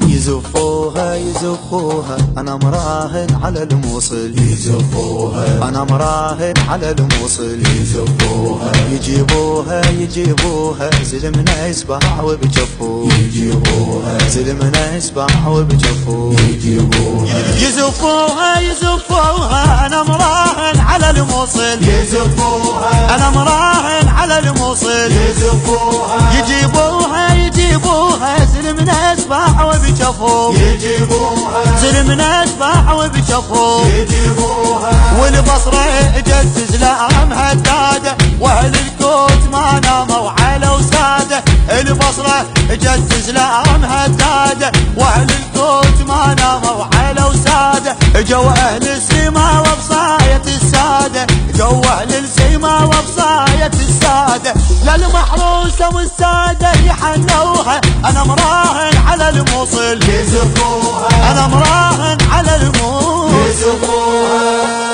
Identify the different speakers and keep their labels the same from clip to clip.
Speaker 1: يزفوها يزفوها أنا مراهن على الموصل، يزفوها أنا مراهن على الموصل، يزفوها يجيبوها يجيبوها زلمنا يسبح وبجفوه، يجيبوها زلمنا يسبح وبجفوه، يجيبوها يزفوها يزفوها أنا مراهن على الموصل، يزفوها أنا مراهن على الموصل، يزفوها يجيبوها يجيبوها زلمنا يسبح وبجفوه، يجيبوها زلمنا يسبح وبجفوه، يجيبوها والبصرة اجت زلام هدادة واهل الكوت ما ناموا على وسادة، البصرة اجت زلام هدادة واهل الكوت ما ناموا على وسادة، جو اهل السما وبصاية السادة، جو اهل السما وبصاية السادة، للمحروسة والسادة يحنوها انا مراهن على الموصل، يزفوها انا مراهن على الموصل، يزفوها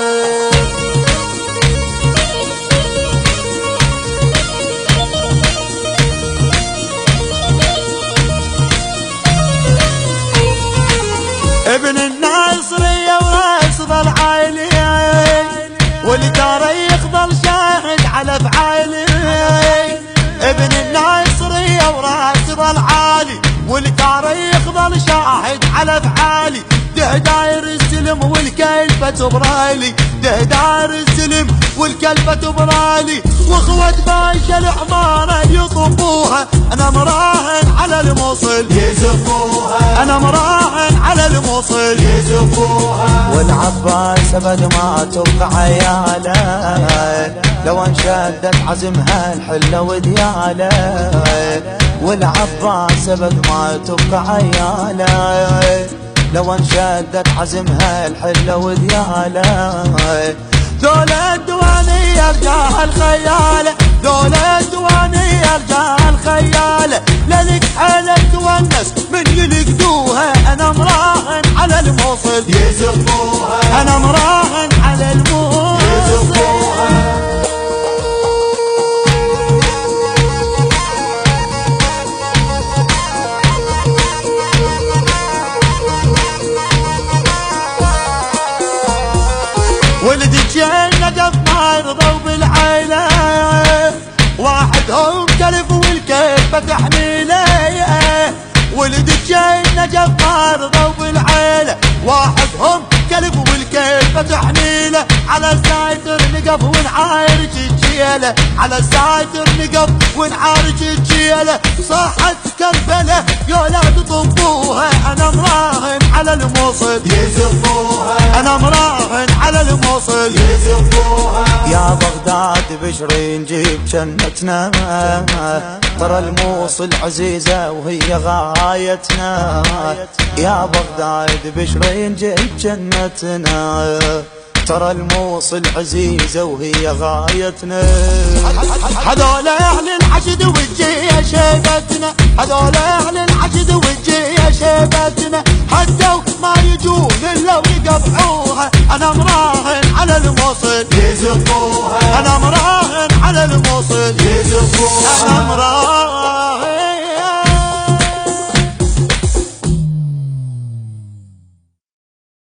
Speaker 1: ابن الناصرية وراشد العالي والتاريخ ظل شاهد على افعالي، ابن الناصرية وراشد العالي والتاريخ ظل شاهد على افعالي، ده داير السلم والكلفة تبرالي، ده داير السلم والكلفة تبرالي، واخوة باشا الحمارة يطبوها انا مراهن على الموصل، يزفوها انا مراهن على الموصل، يزفوها والعباس ابد ما تبقى عياله، لو انشدت عزمها الحله ودياله، والعباس ابد ما تبقى عياله، لو انشدت عزمها الحله ودياله، ذولا الديوانية رجال خياله، ذولا الديوانية رجال خياله، للك حالة تونس من يلقدوها انا مراهن على الموصل، يزفوها انا مراهن على الموصل، يزفوها ولد الجنة قف ما يرضوا بالعيلة، واحدهم كلف والكلفة تحميله، ولد الجنة قف ما يرضوا بالعيلة، واحدهم كلف والكلفة تحميله، على السايتر نقف ونعارج الجيلة، على السايتر نقف ونعارج الجيلة، صاحت كربلة يا ولاد طبوها انا مراهن على الموصل، يزفوها انا مراهن على الموصل، يزفوها يا بغداد بشري نجيب جنتنا، ترى الموصل عزيزة وهي غايتنا، يا بغداد بشري نجيب جنتنا، ترى الموصل عزيزة وهي غايتنا، هذول اهل الحشد والجيه شيبتنا، هذول اهل الحشد والجيه شيبتنا، حدوا ما يجون الا ويقبحوها انا مراهن على الموصل، يزفوها انا مراهن على الموصل، يزفوها انا مراهن